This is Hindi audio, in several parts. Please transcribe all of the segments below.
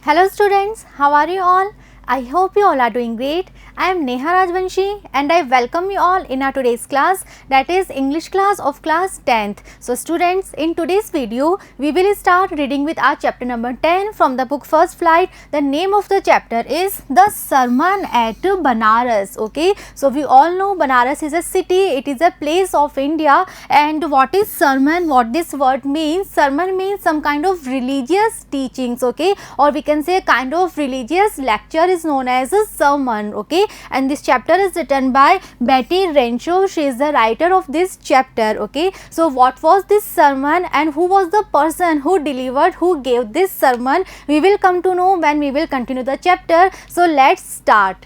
Hello students, how are you all? I hope you all are doing great. I am Neha Rajvanshi and I welcome you all in our today's class, that is English class of class 10th. So students, in today's video we will start reading with our chapter number 10 from the book First Flight. The name of the chapter is The Sermon at Banaras. Okay, so we all know Banaras is a city, it is a place of India. And what is sermon? What this word means? Sermon means some kind of religious teachings, okay, or we can say kind of religious lecture is known as a sermon. Okay, and this chapter is written by Betty Renshaw. She is the writer of this chapter. Okay, so what was this sermon and who was the person who delivered, who gave this sermon, we will come to know when we will continue the chapter. So let's start.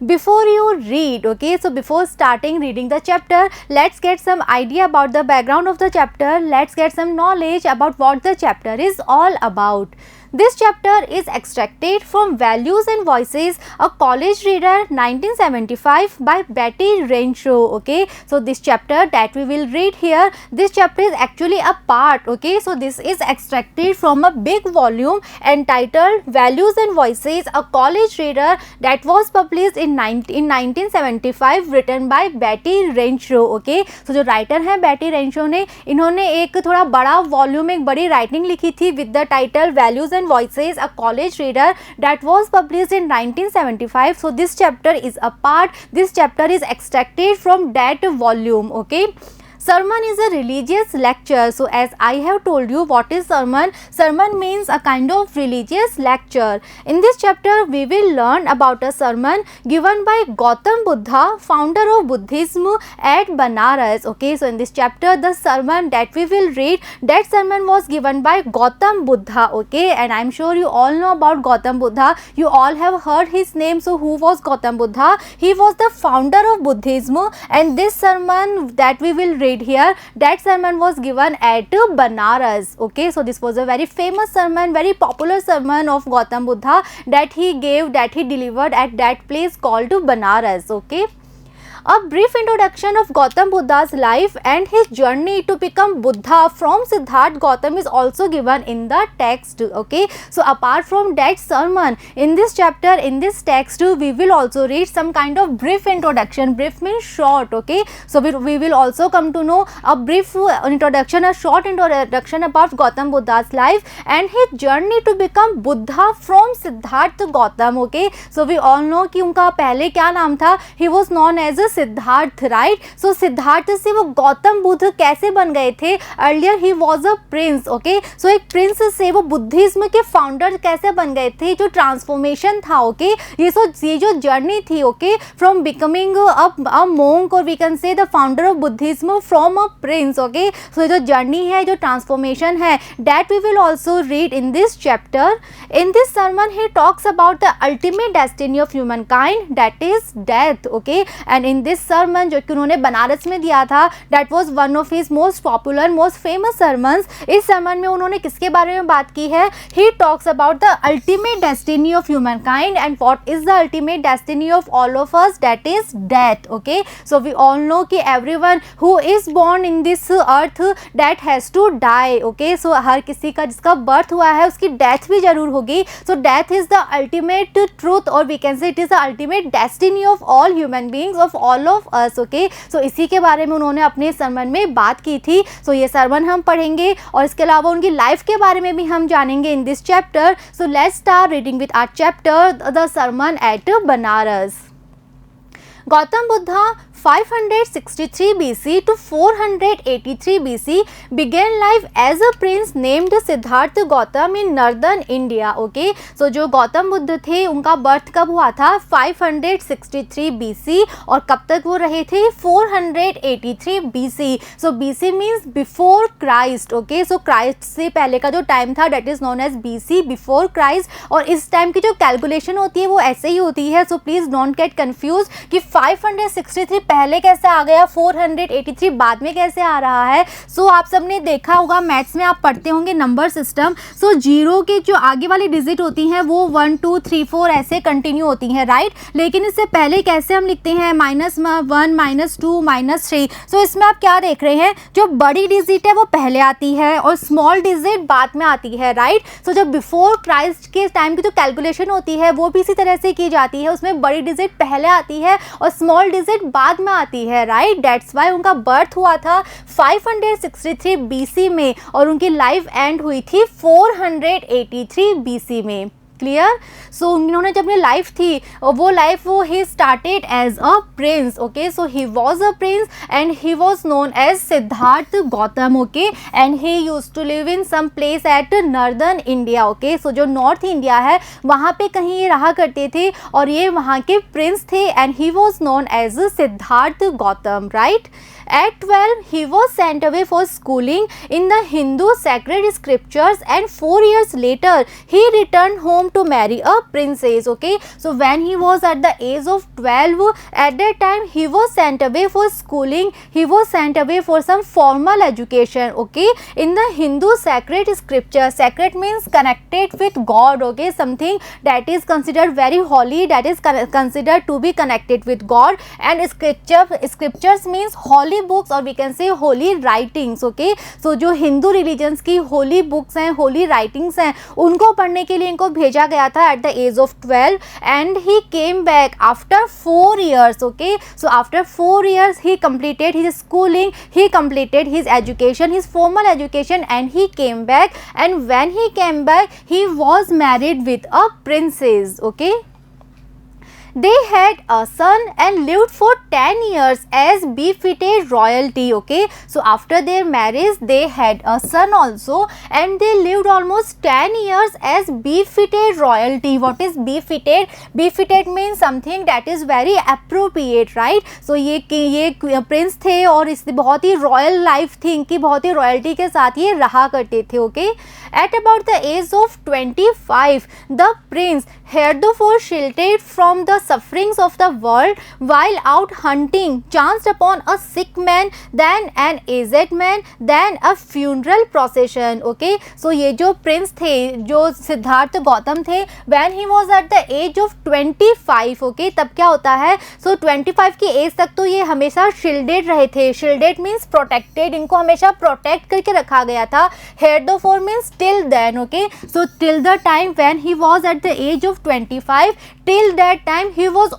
Before you read, okay, so before starting reading the chapter, let's get some idea about the background of the chapter. Let's get some knowledge about what the chapter is all about. This chapter is extracted from Values and Voices, a college reader 1975 by Betty Renshaw. Okay, so this chapter that we will read here, this chapter is actually a part. Okay, so this is extracted from a big volume entitled Values and Voices, a college reader, that was published in 1975, written by Betty Renshaw. Okay, so जो writer है Betty Renshaw ने, इन्होंने एक थोड़ा बड़ा volume, एक बड़ी writing लिखी थी with the title Values and Voices, a college reader, that was published in 1975. So this chapter is a part, this chapter is extracted from that volume. Okay, sermon is a religious lecture. So as I have told you, what is sermon? Sermon means a kind of religious lecture. In this chapter we will learn about a sermon given by Gautam Buddha, founder of Buddhism at Banaras. Okay, so in this chapter the sermon that we will read, that sermon was given by Gautam Buddha. Okay, and I am sure you all know about Gautam Buddha, you all have heard his name. So who was Gautam Buddha? He was the founder of Buddhism, and this sermon that we will read here, that sermon was given at Banaras. Okay, so this was a very famous sermon, very popular sermon of Gautam Buddha that he gave, that he delivered at that place called Banaras. Okay, a brief introduction of Gautam Buddha's life and his journey to become Buddha from Siddhartha Gautam is also given in the text. Okay, so apart from that sermon, in this chapter, in this text, we will also read some kind of brief introduction. Brief means short. Okay, so we will also come to know a brief introduction, a short introduction about Gautam Buddha's life and his journey to become Buddha from Siddhartha Gautam. Okay, so we all know कि उनका पहले क्या नाम था, he was known as a Siddhartha, right. So Siddhartha से वो गौतम बुद्ध कैसे बन गए थे? Earlier he was a prince. Okay, so एक प्रिंस से वो बुद्धिज्म के फाउंडर कैसे बन गए थे? जो ट्रांसफॉर्मेशन था, ओके, ये जो जर्नी थी, okay, from becoming a monk, और we can say the founder of Buddhism from a prince. Okay, so जो जर्नी है, जो ट्रांसफॉर्मेशन है, that we will also read in this chapter. In this sermon he talks about the ultimate destiny of humankind, that is death. Okay, and in this sermon जो कि उन्होंने बनारस में दिया था, that was one of his most popular, most famous sermons. इस सर्मन में उन्होंने किसके बारे में बात की है? He talks about the ultimate destiny of humankind, and what is the ultimate destiny of all of us? That is death. Okay, so we all know कि everyone who is born in this earth that has to die. Okay, so हर किसी का जिसका बर्थ हुआ है उसकी डेथ भी जरूर होगी. So death is the ultimate truth, और we can say it is the ultimate destiny of all human beings, of all of us. Okay, so इसी के बारे में उन्होंने अपने सर्मन में बात की थी. सो ये सर्मन हम पढ़ेंगे और इसके अलावा उनकी लाइफ के बारे में भी हम जानेंगे in this chapter. So let's start reading with our chapter the sermon at Benares. Gautam Buddha 563 BC to 483 BC began life as a prince named Siddhartha Gautam in northern India. Okay, so जो गौतम बुद्ध थे उनका बर्थ कब हुआ था? 563 BC, और कब तक वो रहे थे? 483 BC. So BC means before Christ. Okay, so Christ से पहले का जो टाइम था that is known as BC, before Christ. और इस टाइम की जो कैलकुलेशन होती है वो ऐसे ही होती है. So please don't get confused कि 563 पहले कैसे आ गया, 483 बाद में कैसे आ रहा है। सो आप सबने देखा होगा, मैथ्स में आप पढ़ते होंगे नंबर सिस्टम। सो जीरो के जो आगे वाली डिजिट होती हैं वो 1 2 3 4 ऐसे कंटिन्यू होती हैं, राइट। लेकिन इससे पहले कैसे हम लिखते हैं, -1 -2 -3। सो इसमें आप क्या देख रहे हैं, जो बड़ी डिजिट है वो पहले आती है और स्मॉल डिजिट बाद में आती है, राइट। सो जब बिफोर क्राइस्ट के टाइम की जो कैलकुलेशन होती है वो भी इसी तरह से की जाती है, उसमें बड़ी डिजिट पहले आती है और स्मॉल डिजिट बाद में आती है, राइट। दैट्स वाई उनका बर्थ हुआ था 563 BC में और उनकी लाइफ एंड हुई थी 483 BC में। क्लियर। सो इन्होंने जब अपनी लाइफ थी वो लाइफ वो he started as a prince, okay. So he was a prince and he was known as Siddhartha Gautam, okay. And he use to live in some place at northern India, okay. So जो नॉर्थ इंडिया है वहाँ पे कहीं ये रहा करते थे और ये वहाँ के प्रिंस थे and he was known as Siddhartha Gautam, right. At 12, he was sent away for schooling in the Hindu sacred scriptures and 4 years later, he returned home to marry a princess, okay. So when he was at the age of 12, at that time he was sent away for schooling, he was sent away for some formal education, okay, in the Hindu sacred scripture. Sacred means connected with God, okay, something that is considered very holy, that is considered to be connected with God. And scriptures means holy books और we can say holy writings, okay. So जो हिंदू रिलीजन्स की होली बुक्स हैं, होली राइटिंग्स हैं, उनको पढ़ने के लिए इनको भेजा गया था at the age of 12 and he came back after 4 years, okay. So after 4 years he completed his schooling, he completed his education, his formal education, and he came back, and when he came back he was married with a princess, okay. They had a son and lived for 10 years as befitted royalty, okay. So after their marriage they had a son also and they lived almost 10 years as befitted royalty. What is befitted? Befitted means something that is very appropriate, right. So ये प्रिंस थे और इस बहुत ही रॉयल लाइफ थी इनकी, बहुत ही रॉयल्टी के साथ ये रहा करते थे, okay. At about the age of 25, the prince heretofore sheltered from the sufferings of the world while out hunting chanced upon a sick man, then an aged man, then a funeral procession, okay. So ये जो प्रिंस थे, जो सिद्धार्थ गौतम थे, when he was at the age of 25, okay, तब क्या होता है, so 25 की एज तक तो ये हमेशा शील्डेड रहे थे। शील्डेड मीन्स प्रोटेक्टेड, इनको हमेशा प्रोटेक्ट करके रखा गया था। हेretofore means till then, okay. So till the time when he was at the age of 25, till that time he was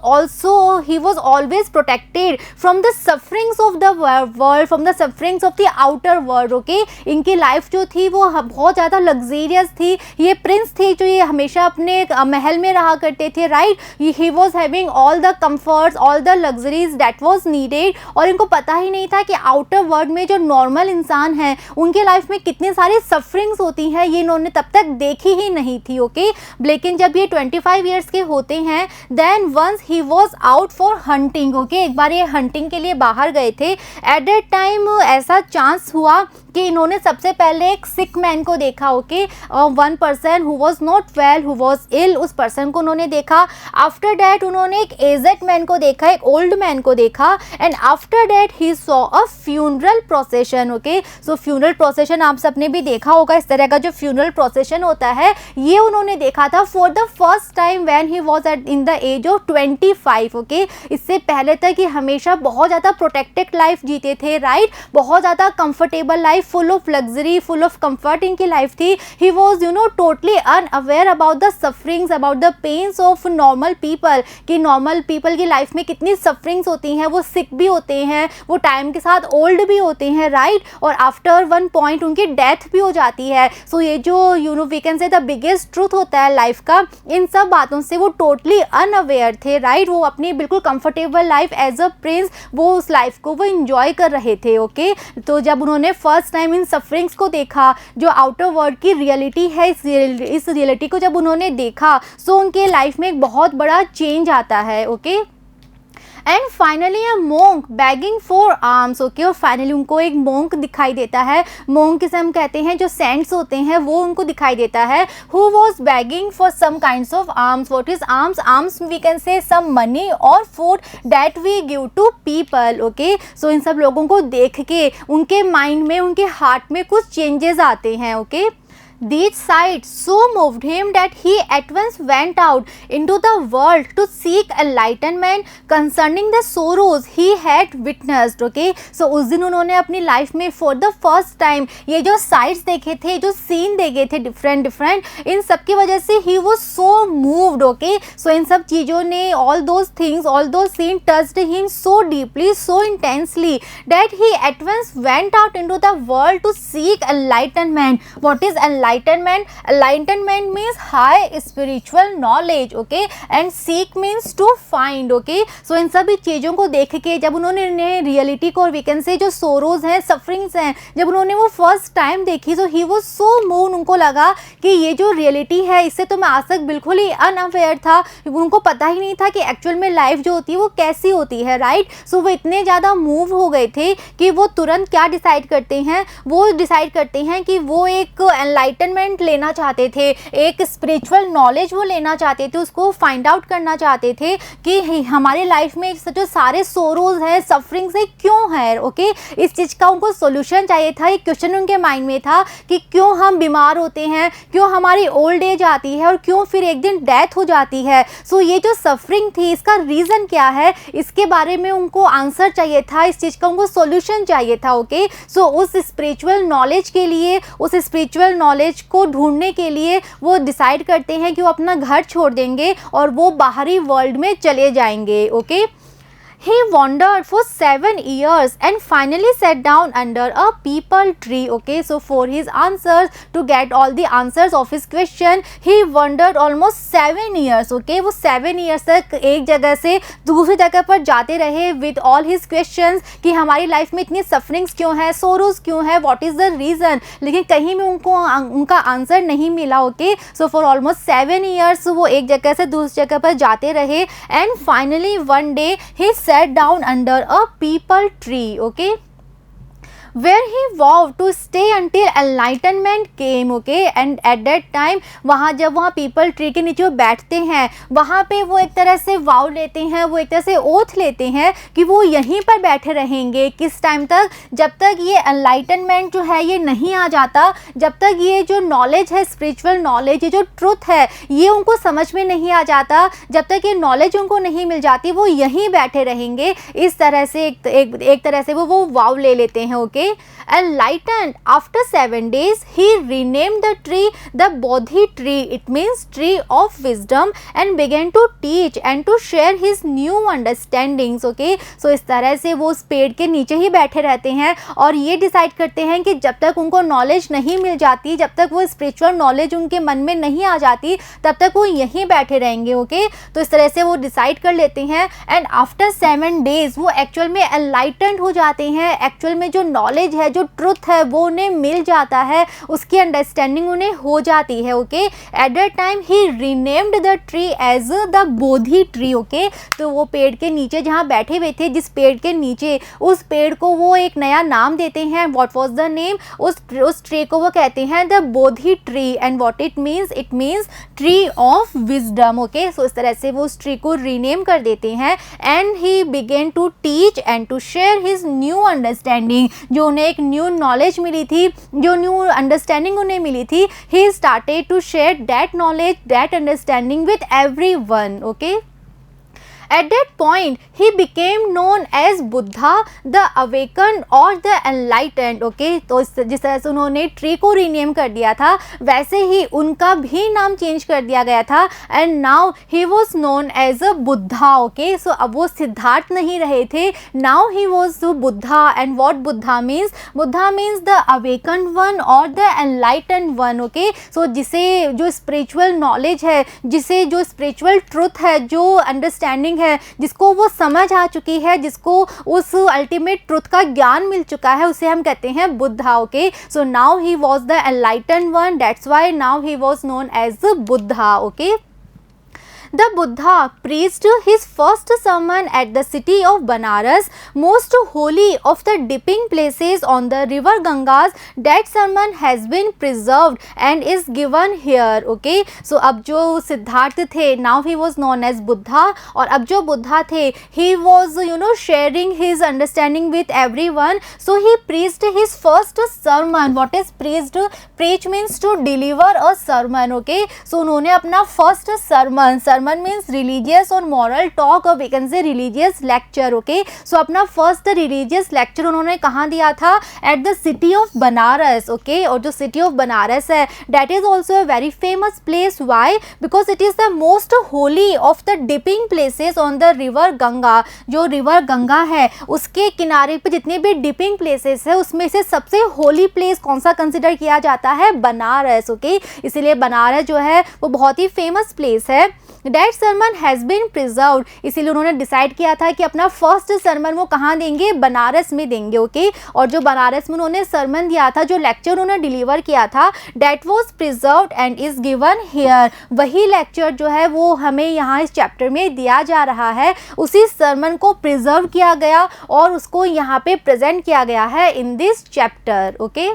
always protected from the sufferings of the world, from the sufferings of the outer world, okay. इनकी लाइफ जो थी वो बहुत ज़्यादा लग्जेरियस थी। ये प्रिंस थे जो ये हमेशा अपने महल में रहा करते थे, right. He was having all the comforts, all the luxuries that was needed, और इनको पता ही नहीं था कि आउटर वर्ल्ड में जो नॉर्मल इंसान हैं उनके लाइफ में कितनी सारी सफरिंग्स होती हैं, ये इन्होंने तब तक देखी ही नहीं थी, ओके। लेकिन जब ये 25 ईयर्स के होते हैं, then once he was out for hunting, okay. एक बार ये हंटिंग के लिए बाहर गए थे। एट दैट टाइम ऐसा चांस हुआ कि इन्होंने सबसे पहले एक सिक मैन को देखा, okay. One person who was not well, who was ill, उस पर्सन को उन्होंने देखा। आफ्टर डैट उन्होंने एक एजेड मैन को देखा, एक ओल्ड मैन को देखा, and after that he saw a funeral procession, okay. So funeral procession आप सबने भी देखा होगा, इस तरह का जो फ्यूनरल प्रोसेशन होता है ये उन्होंने देखा था for the first time when he was at in the age of 25, okay. इससे पहले तक ये हमेशा बहुत ज़्यादा प्रोटेक्टेड लाइफ जीते थे, राइट। बहुत ज़्यादा comfortable life, full of luxury, full of comfort इनकी लाइफ थी। He was totally unaware about the sufferings, about the pains of normal people, कि नॉर्मल पीपल की लाइफ में कितनी सफरिंग्स होती हैं, वो सिक भी होते हैं, वो टाइम के साथ ओल्ड भी होते हैं, राइट। और आफ्टर वन पॉइंट उनकी डेथ भी हो जाती है। सो ये जो we can say the biggest truth होता है लाइफ का, इन सब बातों से वो टोटली अनअवेयर थे, राइट। वो अपनी बिल्कुल comfortable life as a prince, वो उस लाइफ को वो इंजॉय कर रहे थे, ओके। तो जब उन्होंने फर्स्ट टाइम इन सफरिंग्स को देखा, जो आउटर वर्ल्ड की रियलिटी है, इस रियलिटी को जब उन्होंने देखा, सो उनके लाइफ में एक बहुत बड़ा चेंज आता है, okay. And finally a monk bagging for arms, okay, और फाइनली उनको एक मोंक दिखाई देता है, मोंक किसे हम कहते हैं जो सेंट्स होते हैं, वो उनको दिखाई देता है, who was begging for some kinds of arms. What is arms? Arms we can say some money और food that we give to people. Okay, so इन सब लोगों को देख के उनके माइंड में, उनके हार्ट में कुछ चेंजेस आते हैं. Okay, These sights so moved him that he at once went out into the world to seek enlightenment concerning the sorrows he had witnessed. Okay, so उस दिन उन्होंने अपनी लाइफ में for the first time ये जो sights देखे थे, जो सीन देखे थे different, इन सब की वजह से he was so moved. Okay, so इन सब चीज़ों ने all those things, all those scenes touched him so deeply, so intensely that he at once went out into the world to seek enlightenment. What is enlightenment? Enlightenment means high spiritual knowledge. Okay, and seek means to find. Okay, so इन सभी चीज़ों को देख के जब उन्होंने रियलिटी को और वी कैन से जो सोरोज हैं, सफरिंग्स हैं, जब उन्होंने वो फर्स्ट टाइम देखी, तो ही वाज सो मूव्ड. उनको लगा कि ये जो रियलिटी है इससे तो मैं आज तक बिल्कुल ही अनअवेयर था, उनको पता ही नहीं था कि एक्चुअल में लाइफ जो होती है वो कैसी होती है. राइट, सो वो इतने ज़्यादा मूव हो गए थे कि वो तुरंत क्या डिसाइड करते हैं, वो डिसाइड करते हैं कि वो एक एनलाइटनमेंट लेना चाहते थे, एक स्पिरिचुअल नॉलेज वो लेना चाहते थे, उसको फाइंड आउट करना चाहते थे कि हमारे लाइफ में जो सारे सोरोज हैं, सफरिंग्स है, क्यों है. ओके, इस चीज़ का उनको सोल्यूशन चाहिए था. एक क्वेश्चन उनके माइंड में था कि क्यों हम बीमार होते हैं, क्यों हमारी ओल्ड एज आती है और क्यों फिर एक दिन डेथ हो जाती है. सो ये जो सफरिंग थी इसका रीज़न क्या है, इसके बारे में उनको आंसर चाहिए था, इस चीज़ का उनको सोल्यूशन चाहिए था. ओके, सो उस स्पिरिचुअल नॉलेज के लिए, उस स्पिरिचुअल नॉलेज को ढूंढने के लिए वो डिसाइड करते हैं कि वो अपना घर छोड़ देंगे और वो बाहरी वर्ल्ड में चले जाएंगे. Okay, He wandered for 7 years and finally sat down under a peepal tree. Okay, so for his answers, to get all the answers of his question, he wandered almost 7 years. Okay, वो 7 years तक एक जगह से दूसरी जगह पर जाते रहे with all his questions कि हमारी लाइफ में इतनी सफरिंग्स क्यों है, सोरोज क्यों है, what is the reason, लेकिन कहीं में उनका आंसर नहीं मिला. Okay, so for almost 7 years वो एक जगह से दूसरी जगह पर जाते रहे and finally one day he sat down under a peepal tree. Okay, where he vowed to stay until enlightenment came. Okay, and at that time वहाँ जब वहाँ पीपल ट्री के नीचे वो बैठते हैं, वहाँ पे वो एक तरह से वाव लेते हैं, वो एक तरह से ओथ लेते हैं कि वो यहीं पर बैठे रहेंगे. किस टाइम तक? जब तक ये एनलाइटनमेंट जो है ये नहीं आ जाता, जब तक ये जो नॉलेज है, स्पिरिचुअल नॉलेज, ये जो ट्रुथ है ये उनको समझ में नहीं आ जाता, जब तक ये नॉलेज उनको नहीं मिल जाती वो यहीं बैठे रहेंगे. इस तरह से एक तरह से वो वाव ले लेते हैं. Okay, enlightened after 7 days he renamed the tree the Bodhi tree, it means tree of wisdom, and began to teach and to share his new understandings. Okay, so इस तरह से वो उस पेड़ के नीचे ही बैठे रहते हैं और ये डिसाइड करते हैं कि जब तक उनको नॉलेज नहीं मिल जाती, जब तक वो स्पिरिचुअल नॉलेज उनके मन में नहीं आ जाती, तब तक वो यहीं बैठे रहेंगे. ओके, तो इस तरह से वो डिसाइड कर लेते हैं एंड आफ्टर 7 days वो एक्चुअल में एनलाइटेंड हो जाते हैं. एक्चुअल में जो नॉलेज है, जो ट्रुथ है वो उन्हें मिल जाता है, उसकी अंडरस्टैंडिंग उन्हें हो जाती है. Okay, at that time he renamed the tree as the Bodhi tree. Okay, तो वो पेड़ के नीचे जहाँ बैठे हुए थे, जिस पेड़ के नीचे, उस पेड़ को वो एक नया नाम देते हैं. What was the name? उस ट्री को वो कहते हैं the Bodhi tree. And what it means tree of wisdom. Okay, so इस तरह से वो उस ट्री को रीनेम कर देते हैं and he began to teach and to share his new understanding. जो उन्हें एक न्यू नॉलेज मिली थी, जो न्यू अंडरस्टैंडिंग उन्हें मिली थी, he started to share that knowledge, that understanding with everyone. Okay, At that point, he became known as Buddha, the awakened or the enlightened. Okay, तो जिस तरह से उन्होंने ट्री को रीनेम कर दिया था, वैसे ही उनका भी नाम चेंज कर दिया गया था and now he was known as a Buddha. Okay, so अब वो सिद्धार्थ नहीं रहे थे, now he was Buddha. And what Buddha means? Buddha means the awakened one और the enlightened one. Okay, so जिसे जो स्पिरिचुअल नॉलेज है, जिसे जो स्पिरिचुअल ट्रुथ है, जो अंडरस्टैंडिंग है, जिसको वो समझ आ चुकी है, जिसको उस अल्टीमेट ट्रुथ का ज्ञान मिल चुका है, उसे हम कहते हैं Buddha. Okay, so now he was the enlightened one, that's why now he was known as Buddha. Okay, the Buddha preached his first sermon at the city of Banaras, most holy of the dipping places on the river Gangas. That sermon has been preserved and is given here. Okay, so अब जो सिद्धार्थ थे, now he was known as Buddha, और अब जो बुद्धा थे, he was sharing his understanding with everyone. So he preached his first sermon. What is preached? Preach means to deliver a sermon. Okay, so उन्होंने अपना first sermon means religious और moral talk, और we can say religious lecture. Okay, so अपना first religious lecture उन्होंने कहाँ दिया था? At the city of Banaras. Okay, और जो city of Banaras है, that is also a very famous place. Why? Because it is the most holy of the dipping places on the river Ganga. जो river गंगा है उसके किनारे पे जितने भी dipping places है उसमें से सबसे holy place कौन सा consider किया जाता है? बनारस. ओके, इसीलिए बनारस जो है वो बहुत ही फेमस प्लेस है. That sermon has been preserved. इसीलिए उन्होंने डिसाइड किया था कि अपना फर्स्ट सरमन वो कहाँ देंगे? बनारस में देंगे. ओके, और जो बनारस में उन्होंने सरमन दिया था, जो लेक्चर उन्होंने डिलीवर किया था, that was preserved and is given here. वही लेक्चर जो है वो हमें यहाँ इस चैप्टर में दिया जा रहा है. उसी सरमन को प्रिजर्व किया गया और उसको यहाँ पे प्रेजेंट किया गया है इन this chapter. Okay,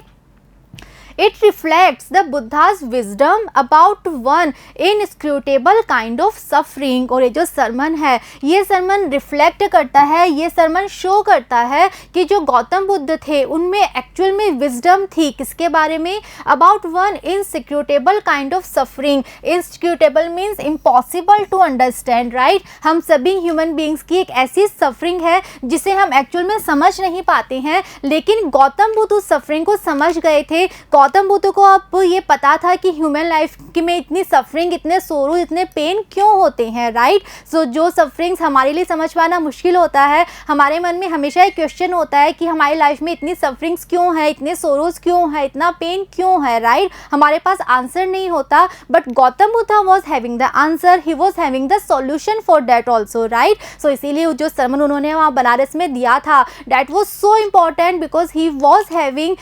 It reflects the Buddha's wisdom about one inscrutable kind of suffering. और ये जो सरमन है, ये सरमन रिफ्लेक्ट करता है, ये सरमन शो करता है कि जो गौतम बुद्ध थे उनमें एक्चुअल में विजडम थी. किसके बारे में? About one inscrutable kind of suffering. inscrutable means impossible to understand, right? हम सभी ह्यूमन बींग्स की एक ऐसी सफरिंग है जिसे हम एक्चुअल में समझ नहीं पाते हैं, लेकिन गौतम बुद्ध उस सफरिंग को समझ गए थे. गौतम बुद्ध को अब ये पता था कि ह्यूमन लाइफ में इतनी सफरिंग, इतने सोरो, इतने पेन क्यों होते हैं, राइट? सो जो सफरिंग्स हमारे लिए समझ पाना मुश्किल होता है, हमारे मन में हमेशा एक क्वेश्चन होता है कि हमारी लाइफ में इतनी सफरिंग्स क्यों है, इतने सोरोज क्यों है, इतना पेन क्यों है, राइट? हमारे पास आंसर नहीं होता, but Gautam Buddha was having the answer, he was having the solution for that also, right? So इसीलिए जो सरमन उन्होंने वहाँ बनारस में दिया था, that was so important because he was having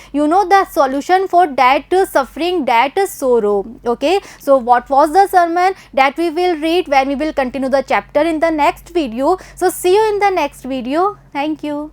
the solution for that suffering, that sorrow. Okay, so what was the sermon? That we will read when we will continue the chapter in the next video. So see you in the next video. Thank you.